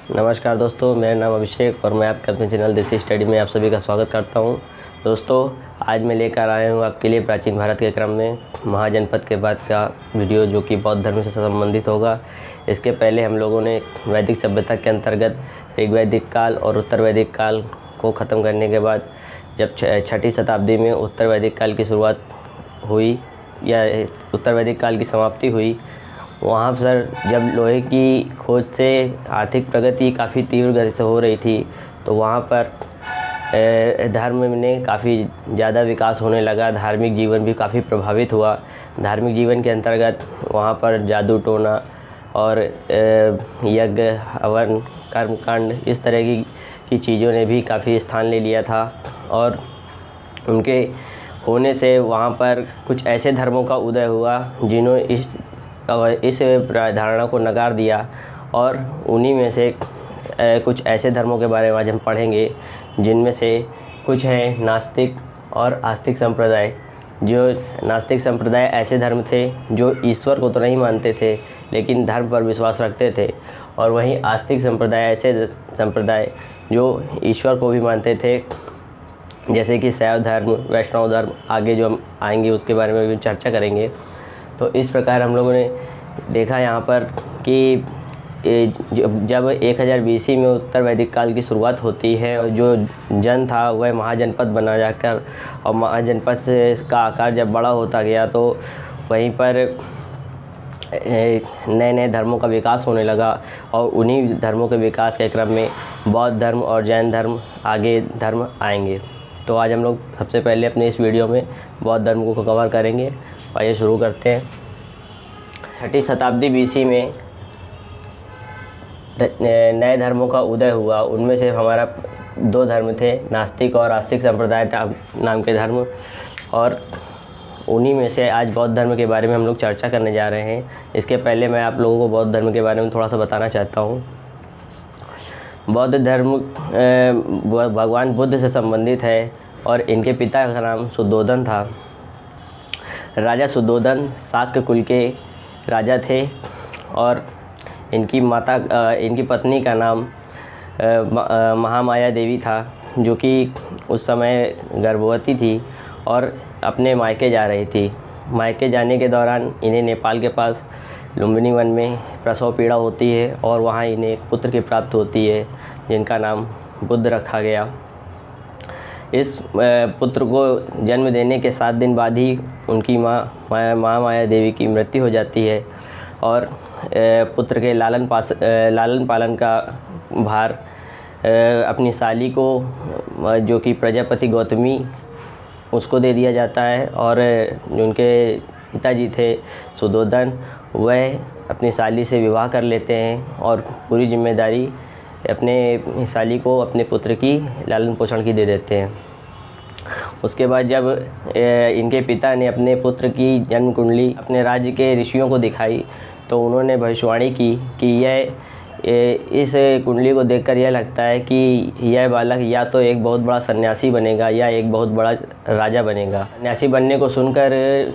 नमस्कार दोस्तों, मेरा नाम अभिषेक और मैं आपके अपने चैनल देसी स्टडी में आप सभी का स्वागत करता हूं। दोस्तों, आज मैं लेकर आया हूं आपके लिए प्राचीन भारत के क्रम में महाजनपद के बाद का वीडियो, जो कि बौद्ध धर्म से संबंधित होगा। इसके पहले हम लोगों ने वैदिक सभ्यता के अंतर्गत ऋग्वैदिक काल और उत्तर वैदिक काल को ख़त्म करने के बाद जब छठी शताब्दी में उत्तर वैदिक काल की शुरुआत हुई या उत्तर वैदिक काल की समाप्ति हुई, वहाँ पर जब लोहे की खोज से आर्थिक प्रगति काफ़ी तीव्र गति से हो रही थी, तो वहाँ पर धर्म में काफ़ी ज़्यादा विकास होने लगा। धार्मिक जीवन भी काफ़ी प्रभावित हुआ। धार्मिक जीवन के अंतर्गत वहाँ पर जादू टोना और यज्ञ हवन कर्मकांड इस तरह की चीज़ों ने भी काफ़ी स्थान ले लिया था, और उनके होने से वहाँ पर कुछ ऐसे धर्मों का उदय हुआ जिन्होंने इस धारणा को नकार दिया। और उन्हीं में से कुछ ऐसे धर्मों के बारे में आज हम पढ़ेंगे, जिनमें से कुछ हैं नास्तिक और आस्तिक संप्रदाय। जो नास्तिक संप्रदाय ऐसे धर्म थे जो ईश्वर को तो नहीं मानते थे, लेकिन धर्म पर विश्वास रखते थे, और वहीं आस्तिक संप्रदाय ऐसे संप्रदाय जो ईश्वर को भी मानते थे, जैसे कि शैव धर्म, वैष्णव धर्म। आगे जो हम आएंगे उसके बारे में भी चर्चा करेंगे। तो इस प्रकार हम लोगों ने देखा यहाँ पर कि जब 1000 BC में उत्तर वैदिक काल की शुरुआत होती है, और जो जन था वह महाजनपद बना जाकर, और महाजनपद से इसका आकार जब बड़ा होता गया तो वहीं पर नए नए धर्मों का विकास होने लगा, और उन्हीं धर्मों के विकास के क्रम में बौद्ध धर्म और जैन धर्म आगे धर्म आएंगे। तो आज हम लोग सबसे पहले अपने इस वीडियो में बौद्ध धर्म को कवर करेंगे। आइए शुरू करते हैं। छठी शताब्दी BC में नए धर्मों का उदय हुआ। उनमें से हमारा 2 धर्म थे, नास्तिक और आस्तिक संप्रदाय नाम के धर्म, और उन्हीं में से आज बौद्ध धर्म के बारे में हम लोग चर्चा करने जा रहे हैं। इसके पहले मैं आप लोगों को बौद्ध धर्म के बारे में थोड़ा सा बताना चाहता हूँ। बौद्ध धर्म भगवान बुद्ध से संबंधित है, और इनके पिता का नाम सुद्धोधन था। राजा सुद्धोधन शाक्य कुल के राजा थे, और इनकी पत्नी का नाम महामाया देवी था, जो कि उस समय गर्भवती थी और अपने मायके जा रही थी। मायके जाने के दौरान इन्हें नेपाल के पास लुम्बिनी वन में प्रसव पीड़ा होती है, और वहाँ इन्हें एक पुत्र की प्राप्त होती है, जिनका नाम बुद्ध रखा गया। इस पुत्र को जन्म देने के 7 दिन बाद ही उनकी माँ माया देवी की मृत्यु हो जाती है, और पुत्र के लालन पालन का भार अपनी साली को, जो कि प्रजापति गौतमी, उसको दे दिया जाता है। और जो उनके पिताजी थे सुद्धोधन, वह अपनी साली से विवाह कर लेते हैं, और पूरी जिम्मेदारी अपने साली को अपने पुत्र की लालन पोषण की दे देते हैं। उसके बाद जब इनके पिता ने अपने पुत्र की जन्म कुंडली अपने राज्य के ऋषियों को दिखाई, तो उन्होंने भविष्यवाणी की कि इस कुंडली को देखकर यह लगता है कि यह बालक या तो एक बहुत बड़ा सन्यासी बनेगा या एक बहुत बड़ा राजा बनेगा। सन्यासी बनने को सुनकर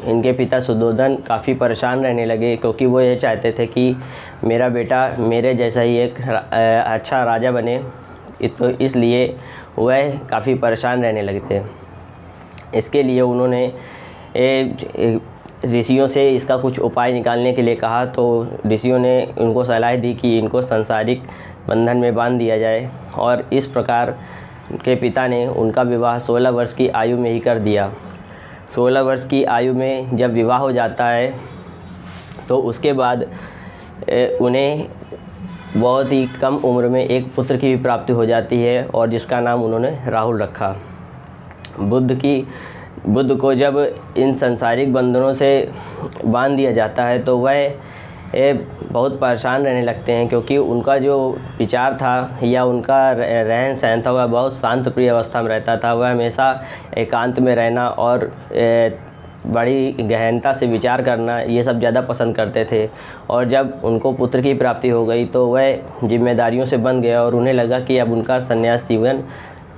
इनके पिता सुद्धोधन काफ़ी परेशान रहने लगे, क्योंकि वो ये चाहते थे कि मेरा बेटा मेरे जैसा ही एक अच्छा राजा बने। तो इसलिए वह काफ़ी परेशान रहने लगे थे। इसके लिए उन्होंने ऋषियों से इसका कुछ उपाय निकालने के लिए कहा। तो ऋषियों ने उनको सलाह दी कि इनको सांसारिक बंधन में बांध दिया जाए, और इस प्रकार उनके पिता ने उनका विवाह 16 वर्ष की आयु में ही कर दिया। 16 वर्ष की आयु में जब विवाह हो जाता है, तो उसके बाद उन्हें बहुत ही कम उम्र में एक पुत्र की भी प्राप्ति हो जाती है, और जिसका नाम उन्होंने राहुल रखा। बुद्ध को जब इन सांसारिक बंधनों से बांध दिया जाता है, तो वह बहुत परेशान रहने लगते हैं, क्योंकि उनका जो विचार था या उनका रहन सहन था, वह बहुत शांत प्रिय अवस्था में रहता था। वह हमेशा एकांत में रहना और बड़ी गहनता से विचार करना, ये सब ज़्यादा पसंद करते थे। और जब उनको पुत्र की प्राप्ति हो गई, तो वह जिम्मेदारियों से बंध गया, और उन्हें लगा कि अब उनका संन्यास जीवन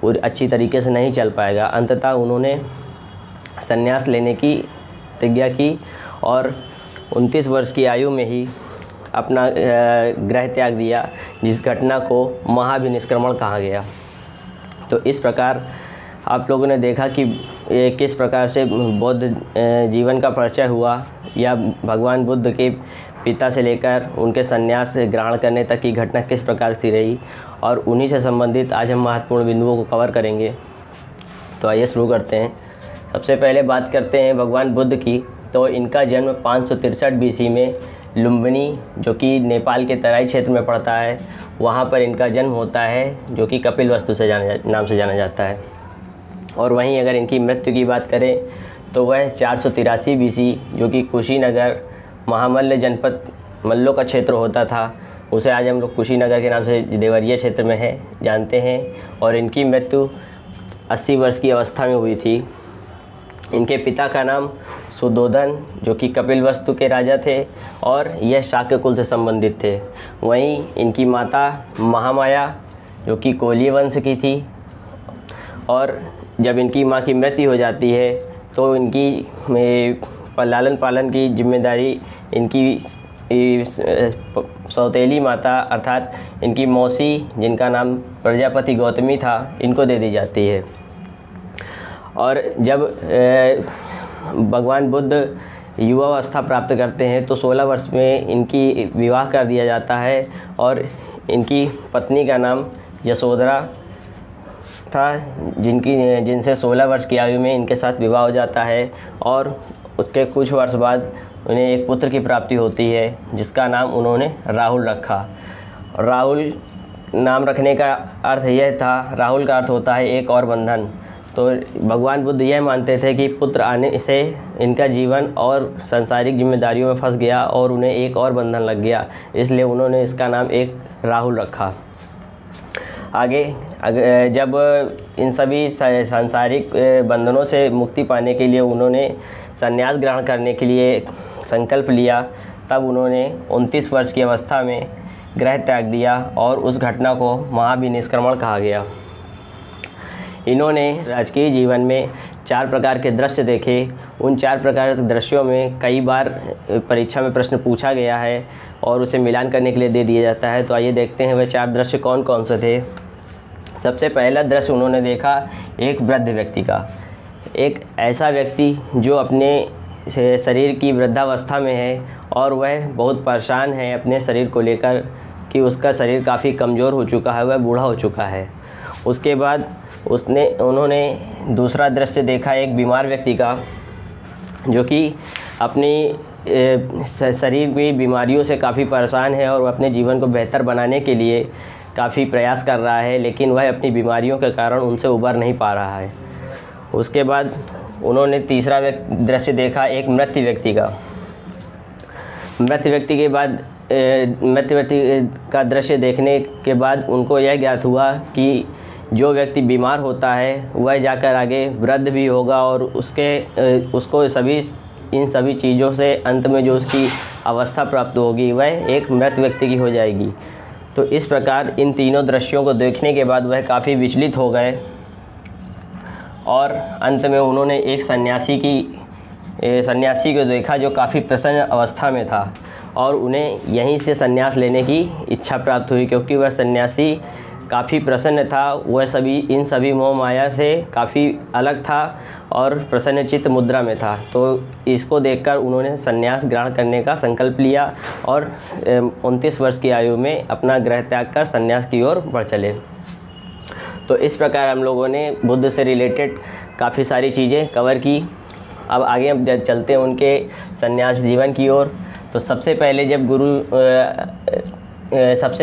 अच्छी तरीके से नहीं चल पाएगा। अंततः उन्होंने संन्यास लेने की प्रतिज्ञा की, और 29 वर्ष की आयु में ही अपना गृह त्याग दिया, जिस घटना को महाभिनिष्क्रमण कहा गया। तो इस प्रकार आप लोगों ने देखा कि किस प्रकार से बौद्ध जीवन का परिचय हुआ, या भगवान बुद्ध के पिता से लेकर उनके संन्यास ग्रहण करने तक की घटना किस प्रकार से रही, और उन्हीं से संबंधित आज हम महत्वपूर्ण बिंदुओं को कवर करेंगे। तो आइए शुरू करते हैं। सबसे पहले बात करते हैं भगवान बुद्ध की। तो इनका जन्म 563 BC में लुम्बिनी, जो कि नेपाल के तराई क्षेत्र में पड़ता है, वहाँ पर इनका जन्म होता है, जो कि कपिलवस्तु से नाम से जाना जाता है। और वहीं अगर इनकी मृत्यु की बात करें तो वह 483 BC, जो कि कुशीनगर महामल्ल जनपद मल्लों का क्षेत्र होता था, उसे आज हम लोग कुशीनगर के नाम से देवरिया क्षेत्र में है जानते हैं। और इनकी मृत्यु 80 वर्ष की अवस्था में हुई थी। इनके पिता का नाम सुदोधन, जो कि कपिलवस्तु के राजा थे, और यह शाक्य कुल से संबंधित थे। वहीं इनकी माता महामाया, जो कि कोलीय वंश की थी। और जब इनकी माँ की मृत्यु हो जाती है तो इनकी लालन पालन की जिम्मेदारी इनकी सौतेली माता अर्थात इनकी मौसी, जिनका नाम प्रजापति गौतमी था, इनको दे दी जाती है। और जब भगवान बुद्ध युवावस्था प्राप्त करते हैं तो 16 वर्ष में इनकी विवाह कर दिया जाता है, और इनकी पत्नी का नाम यशोधरा था, जिनसे 16 वर्ष की आयु में इनके साथ विवाह हो जाता है। और उसके कुछ वर्ष बाद उन्हें एक पुत्र की प्राप्ति होती है, जिसका नाम उन्होंने राहुल रखा। राहुल नाम रखने का अर्थ यह था, राहुल का अर्थ होता है एक और बंधन। तो भगवान बुद्ध यह मानते थे कि पुत्र आने से इनका जीवन और सांसारिक जिम्मेदारियों में फंस गया और उन्हें एक और बंधन लग गया, इसलिए उन्होंने इसका नाम एक राहुल रखा। आगे जब इन सभी सांसारिक बंधनों से मुक्ति पाने के लिए उन्होंने संन्यास ग्रहण करने के लिए संकल्प लिया, तब उन्होंने 29 वर्ष की अवस्था में गृह त्याग दिया, और उस घटना को महाभिनिष्क्रमण कहा गया। इन्होंने राजकीय जीवन में 4 प्रकार के दृश्य देखे। उन 4 प्रकार के दृश्यों में कई बार परीक्षा में प्रश्न पूछा गया है और उसे मिलान करने के लिए दे दिया जाता है। तो आइए देखते हैं वह 4 दृश्य कौन कौन से थे। सबसे पहला दृश्य उन्होंने देखा एक वृद्ध व्यक्ति का। एक ऐसा व्यक्ति जो अपने शरीर की वृद्धावस्था में है और वह बहुत परेशान है अपने शरीर को लेकर कि उसका शरीर काफ़ी कमज़ोर हो चुका है, वह बूढ़ा हो चुका है। उसके बाद उन्होंने दूसरा दृश्य देखा एक बीमार व्यक्ति का, जो कि अपनी शरीर की बीमारियों से काफ़ी परेशान है और वह अपने जीवन को बेहतर बनाने के लिए काफ़ी प्रयास कर रहा है, लेकिन वह अपनी बीमारियों के कारण उनसे उबर नहीं पा रहा है। उसके बाद उन्होंने तीसरा दृश्य देखा एक मृत व्यक्ति का। मृत व्यक्ति के बाद मृत व्यक्ति का दृश्य देखने के बाद उनको यह ज्ञात हुआ कि जो व्यक्ति बीमार होता है वह जाकर आगे वृद्ध भी होगा और उसको इन सभी चीज़ों से अंत में जो उसकी अवस्था प्राप्त होगी वह एक मृत व्यक्ति की हो जाएगी। तो इस प्रकार इन तीनों दृश्यों को देखने के बाद वह काफ़ी विचलित हो गए और अंत में उन्होंने एक सन्यासी को देखा जो काफ़ी प्रसन्न अवस्था में था और उन्हें यहीं से संन्यास लेने की इच्छा प्राप्त हुई, क्योंकि वह सन्यासी काफ़ी प्रसन्न था। वह इन सभी मोह माया से काफ़ी अलग था और प्रसन्न चित्त मुद्रा में था। तो इसको देखकर उन्होंने संन्यास ग्रहण करने का संकल्प लिया और 29 वर्ष की आयु में अपना गृह त्याग कर संन्यास की ओर बढ़ चले। तो इस प्रकार हम लोगों ने बुद्ध से रिलेटेड काफ़ी सारी चीज़ें कवर की। अब आगे हम चलते हैं उनके संन्यास जीवन की ओर। तो सबसे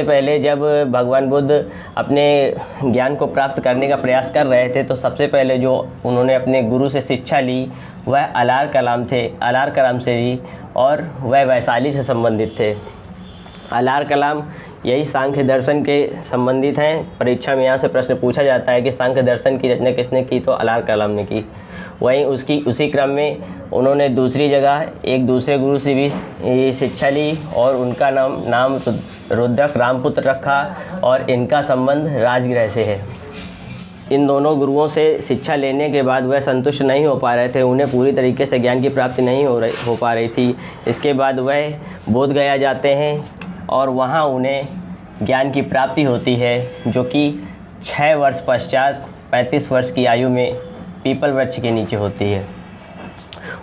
पहले जब भगवान बुद्ध अपने ज्ञान को प्राप्त करने का प्रयास कर रहे थे तो सबसे पहले जो उन्होंने अपने गुरु से शिक्षा ली वह अलार कलाम से ली और वह वैशाली से संबंधित थे। अलार कलाम यही सांख्य दर्शन के संबंधित हैं। परीक्षा में यहाँ से प्रश्न पूछा जाता है कि सांख्य दर्शन की रचना किसने की, तो अलार कलाम ने की। वहीं उसी क्रम में उन्होंने दूसरी जगह एक दूसरे गुरु से भी शिक्षा ली और उनका नाम रुद्रक रामपुत्र रखा और इनका संबंध राजगृह से है। इन दोनों गुरुओं से शिक्षा लेने के बाद वह संतुष्ट नहीं हो पा रहे थे, उन्हें पूरी तरीके से ज्ञान की प्राप्ति नहीं हो पा रही थी। इसके बाद वह बोध गया जाते हैं और वहाँ उन्हें ज्ञान की प्राप्ति होती है, जो कि 6 वर्ष पश्चात 35 वर्ष की आयु में पीपल वृक्ष के नीचे होती है।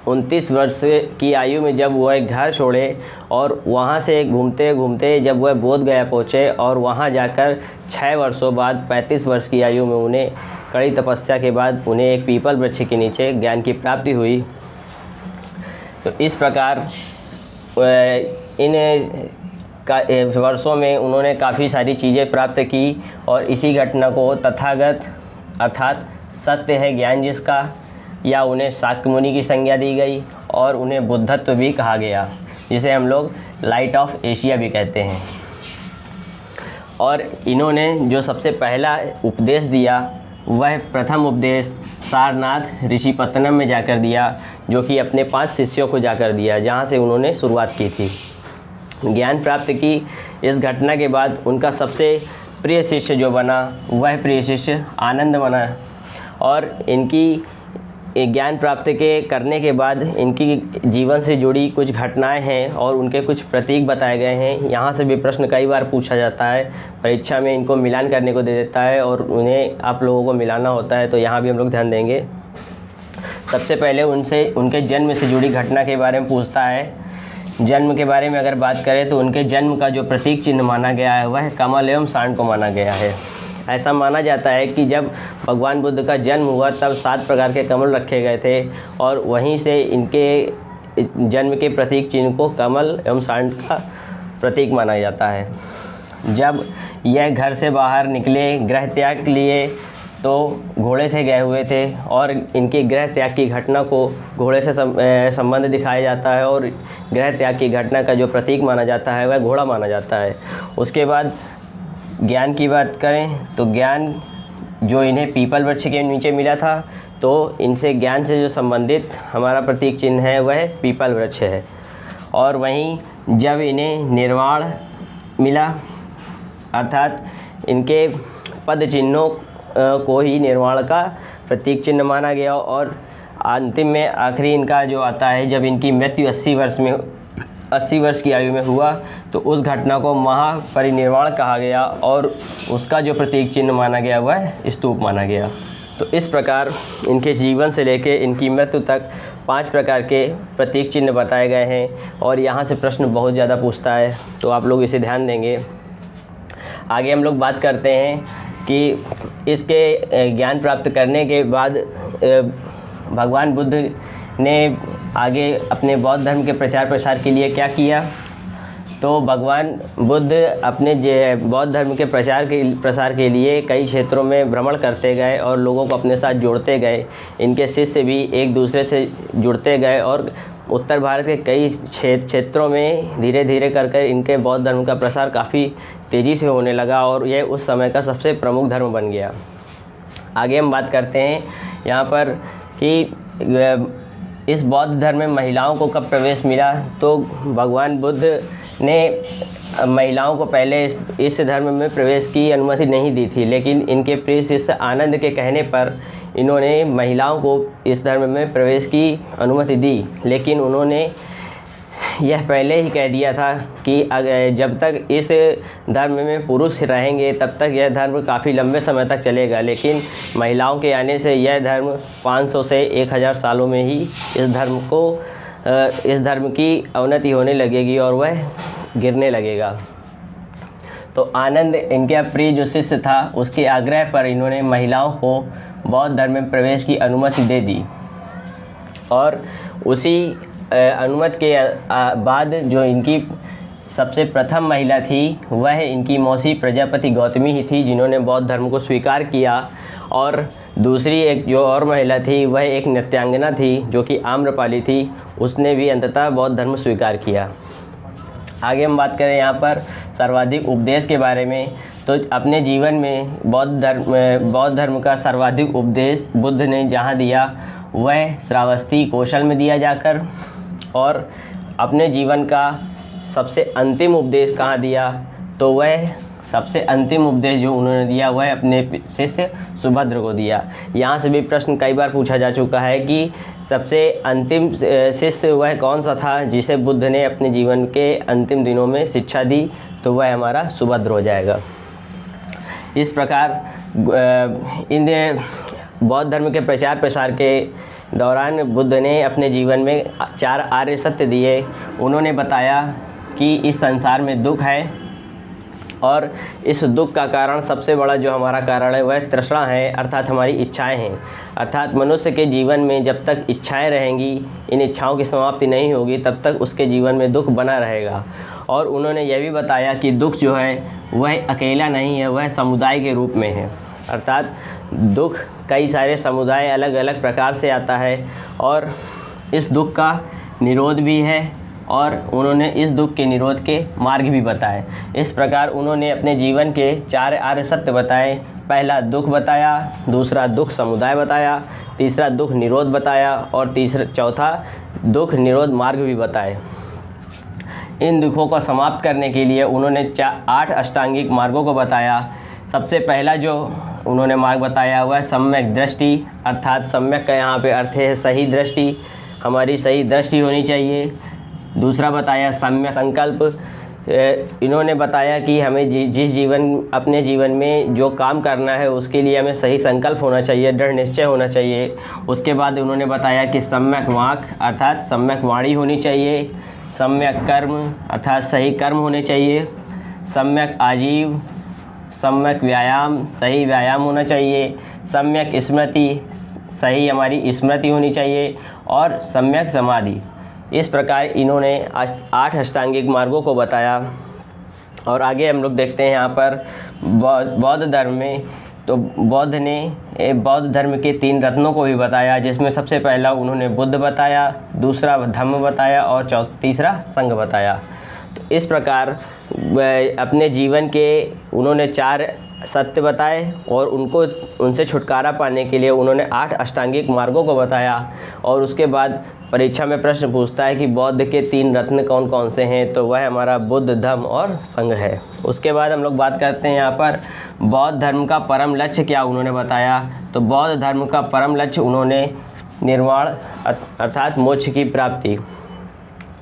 29 वर्ष की आयु में जब वह घर छोड़े और वहाँ से घूमते घूमते जब वह बोध गया पहुँचे और वहाँ जाकर 6 वर्षों बाद 35 वर्ष की आयु में उन्हें कड़ी तपस्या के बाद उन्हें एक पीपल वृक्ष के नीचे ज्ञान की प्राप्ति हुई। तो इस प्रकार इन वर्षों में उन्होंने काफ़ी सारी चीज़ें प्राप्त की और इसी घटना को तथागत अर्थात सत्य है ज्ञान जिसका, या उन्हें शाक्य मुनि की संज्ञा दी गई और उन्हें बुद्धत्व भी कहा गया, जिसे हम लोग लाइट ऑफ एशिया भी कहते हैं। और इन्होंने जो सबसे पहला उपदेश दिया वह प्रथम उपदेश सारनाथ ऋषिपत्तनम में जाकर दिया, जो कि अपने 5 शिष्यों को जाकर दिया, जहाँ से उन्होंने शुरुआत की थी। ज्ञान प्राप्त की इस घटना के बाद उनका सबसे प्रिय शिष्य जो बना वह प्रिय शिष्य आनंद बना। और इनकी ज्ञान प्राप्त करने के बाद इनकी जीवन से जुड़ी कुछ घटनाएं हैं और उनके कुछ प्रतीक बताए गए हैं। यहाँ से भी प्रश्न कई बार पूछा जाता है, परीक्षा में इनको मिलान करने को दे देता है और उन्हें आप लोगों को मिलाना होता है, तो यहाँ भी हम लोग ध्यान देंगे। सबसे पहले उनके जन्म से जुड़ी घटना के बारे में पूछता है। जन्म के बारे में अगर बात करें तो उनके जन्म का जो प्रतीक चिन्ह माना गया है वह कमल एवं सांड को माना गया है। ऐसा माना जाता है कि जब भगवान बुद्ध का जन्म हुआ तब 7 प्रकार के कमल रखे गए थे और वहीं से इनके जन्म के प्रतीक चिन्ह को कमल एवं सांड का प्रतीक माना जाता है। जब यह घर से बाहर निकले गृह त्याग के लिए तो घोड़े से गए हुए थे और इनके गृह त्याग की घटना को घोड़े से संबंध दिखाया जाता है और गृह त्याग की घटना का जो प्रतीक माना जाता है वह घोड़ा माना जाता है। उसके बाद ज्ञान की बात करें तो ज्ञान जो इन्हें पीपल वृक्ष के नीचे मिला था, तो इनसे ज्ञान से जो संबंधित हमारा प्रतीक चिन्ह है वह पीपल वृक्ष है। और वहीं जब इन्हें निर्वाण मिला अर्थात इनके पद चिन्हों को ही निर्वाण का प्रतीक चिन्ह माना गया और अंतिम में आखिरी इनका जो आता है जब इनकी मृत्यु 80 वर्ष की आयु में हुआ तो उस घटना को महापरिनिर्वाण कहा गया और उसका जो प्रतीक चिन्ह माना गया वह स्तूप माना गया। तो इस प्रकार इनके जीवन से लेकर इनकी मृत्यु तक 5 प्रकार के प्रतीक चिन्ह बताए गए हैं और यहाँ से प्रश्न बहुत ज़्यादा पूछता है, तो आप लोग इसे ध्यान देंगे। आगे हम लोग बात करते हैं कि इसके ज्ञान प्राप्त करने के बाद भगवान बुद्ध ने आगे अपने बौद्ध धर्म के प्रचार प्रसार के लिए क्या किया। तो भगवान बुद्ध अपने बौद्ध धर्म के प्रसार के लिए कई क्षेत्रों में भ्रमण करते गए और लोगों को अपने साथ जोड़ते गए। इनके शिष्य भी एक दूसरे से जुड़ते गए और उत्तर भारत के कई क्षेत्रों में धीरे धीरे कर इनके बौद्ध धर्म का प्रसार काफ़ी तेज़ी से होने लगा और यह उस समय का सबसे प्रमुख धर्म बन गया। आगे हम बात करते हैं यहाँ पर कि इस बौद्ध धर्म में महिलाओं को कब प्रवेश मिला। तो भगवान बुद्ध ने महिलाओं को पहले इस धर्म में प्रवेश की अनुमति नहीं दी थी, लेकिन इनके प्रिय शिष्य आनंद के कहने पर इन्होंने महिलाओं को इस धर्म में प्रवेश की अनुमति दी। लेकिन उन्होंने यह पहले ही कह दिया था कि जब तक इस धर्म में पुरुष रहेंगे तब तक यह धर्म काफ़ी लंबे समय तक चलेगा, लेकिन महिलाओं के आने से यह धर्म 500 से 1000 सालों में ही इस धर्म की अवनति होने लगेगी और वह गिरने लगेगा। तो आनंद इनके प्रिय जो शिष्य था उसके आग्रह पर इन्होंने महिलाओं को बौद्ध धर्म में प्रवेश की अनुमति दे दी और उसी अनुमति के बाद जो इनकी सबसे प्रथम महिला थी वह इनकी मौसी प्रजापति गौतमी ही थी जिन्होंने बौद्ध धर्म को स्वीकार किया। और दूसरी एक जो और महिला थी वह एक नृत्यांगना थी जो कि आम्रपाली थी, उसने भी अंततः बौद्ध धर्म स्वीकार किया। आगे हम बात करें यहाँ पर सर्वाधिक उपदेश के बारे में। तो अपने जीवन में बौद्ध धर्म का सर्वाधिक उपदेश बुद्ध ने जहाँ दिया वह श्रावस्ती कौशल में दिया जाकर, और अपने जीवन का सबसे अंतिम उपदेश कहाँ दिया तो वह सबसे अंतिम उपदेश जो उन्होंने दिया वह अपने शिष्य सुभद्र को दिया। यहाँ से भी प्रश्न कई बार पूछा जा चुका है कि सबसे अंतिम शिष्य वह कौन सा था जिसे बुद्ध ने अपने जीवन के अंतिम दिनों में शिक्षा दी, तो वह हमारा सुभद्र हो जाएगा। इस प्रकार इन बौद्ध धर्म के प्रचार प्रसार के दौरान बुद्ध ने अपने जीवन में 4 आर्य सत्य दिए। उन्होंने बताया कि इस संसार में दुख है और इस दुख का कारण, सबसे बड़ा जो हमारा कारण है वह तृष्णा है, अर्थात हमारी इच्छाएं हैं। अर्थात मनुष्य के जीवन में जब तक इच्छाएं रहेंगी, इन इच्छाओं की समाप्ति नहीं होगी, तब तक उसके जीवन में दुख बना रहेगा। और उन्होंने यह भी बताया कि दुख जो है वह अकेला नहीं है, वह समुदाय के रूप में है। अर्थात दुख कई सारे समुदाय अलग अलग प्रकार से आता है और इस दुख का निरोध भी है, और उन्होंने इस दुख के निरोध के मार्ग भी बताए। इस प्रकार उन्होंने अपने जीवन के 4 आर्य सत्य बताए। पहला दुख बताया, दूसरा दुख समुदाय बताया, तीसरा दुख निरोध बताया और चौथा दुख निरोध मार्ग भी बताए। इन दुखों को समाप्त करने के लिए उन्होंने 8 अष्टांगिक मार्गों को बताया। सबसे पहला जो उन्होंने मार्ग बताया वह सम्यक दृष्टि, अर्थात सम्यक का यहाँ पे अर्थ है सही दृष्टि, हमारी सही दृष्टि होनी चाहिए। दूसरा बताया सम्यक संकल्प। इन्होंने बताया कि हमें अपने जीवन में जो काम करना है उसके लिए हमें सही संकल्प होना चाहिए, दृढ़ निश्चय होना चाहिए। उसके बाद उन्होंने बताया कि सम्यक वाक, अर्थात सम्यक वाणी होनी चाहिए। सम्यक कर्म, अर्थात सही कर्म होने चाहिए। सम्यक आजीव, सम्यक व्यायाम, सही व्यायाम होना चाहिए। सम्यक स्मृति, सही हमारी स्मृति होनी चाहिए। और सम्यक समाधि। इस प्रकार इन्होंने 8 अष्टांगिक मार्गों को बताया। और आगे हम लोग देखते हैं यहाँ पर बौद्ध धर्म में, तो बुद्ध ने बौद्ध धर्म के 3 रत्नों को भी बताया, जिसमें सबसे पहला उन्होंने बुद्ध बताया, दूसरा धम्म बताया और तीसरा संघ बताया। तो इस प्रकार अपने जीवन के उन्होंने 4 सत्य बताए और उनसे छुटकारा पाने के लिए उन्होंने 8 अष्टांगिक मार्गों को बताया। और उसके बाद परीक्षा में प्रश्न पूछता है कि बौद्ध के 3 रत्न कौन कौन से हैं, तो वह हमारा बुद्ध, धम्म और संघ है। उसके बाद हम लोग बात करते हैं यहाँ पर बौद्ध धर्म का परम लक्ष्य क्या उन्होंने बताया। तो बौद्ध धर्म का परम लक्ष्य उन्होंने निर्वाण, अर्थात मोक्ष की प्राप्ति।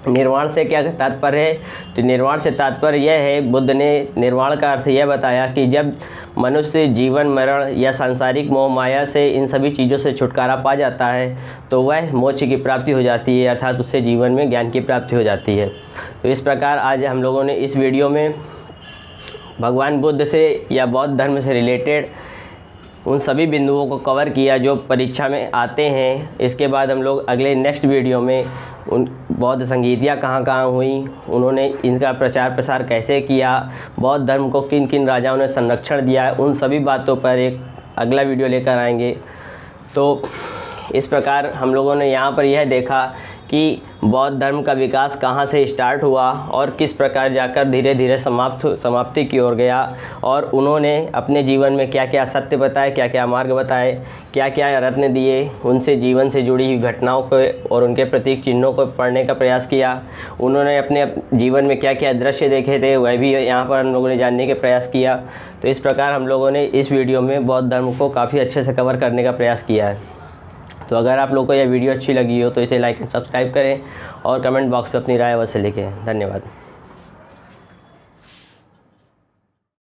निर्वाण से क्या तात्पर्य है, तो निर्वाण से तात्पर्य यह है, बुद्ध ने निर्वाण का अर्थ यह बताया कि जब मनुष्य जीवन मरण या सांसारिक मोह माया से इन सभी चीज़ों से छुटकारा पा जाता है तो वह मोक्ष की प्राप्ति हो जाती है, अर्थात उससे जीवन में ज्ञान की प्राप्ति हो जाती है। तो इस प्रकार आज हम लोगों ने इस वीडियो में भगवान बुद्ध से या बौद्ध धर्म से रिलेटेड उन सभी बिंदुओं को कवर किया जो परीक्षा में आते हैं। इसके बाद हम लोग अगले नेक्स्ट वीडियो में उन बौद्ध संगीतियाँ कहाँ कहाँ हुई, उन्होंने इनका प्रचार प्रसार कैसे किया, बौद्ध धर्म को किन किन राजाओं ने संरक्षण दिया, उन सभी बातों पर एक अगला वीडियो लेकर आएंगे। तो इस प्रकार हम लोगों ने यहाँ पर यह देखा कि बौद्ध धर्म का विकास कहाँ से स्टार्ट हुआ और किस प्रकार जाकर धीरे धीरे समाप्ति की ओर गया, और उन्होंने अपने जीवन में क्या क्या सत्य बताए, क्या क्या मार्ग बताए, क्या क्या रत्न दिए, उनसे जीवन से जुड़ी हुई घटनाओं को और उनके प्रतीक चिन्हों को पढ़ने का प्रयास किया। उन्होंने अपने जीवन में क्या क्या दृश्य देखे थे वह भी यहाँ पर हम लोगों ने जानने का प्रयास किया। तो इस प्रकार हम लोगों ने इस वीडियो में बौद्ध धर्म को काफ़ी अच्छे से कवर करने का प्रयास किया है। तो अगर आप लोगों को यह वीडियो अच्छी लगी हो तो इसे लाइक एंड सब्सक्राइब करें और कमेंट बॉक्स में अपनी राय अवश्य लिखें। धन्यवाद।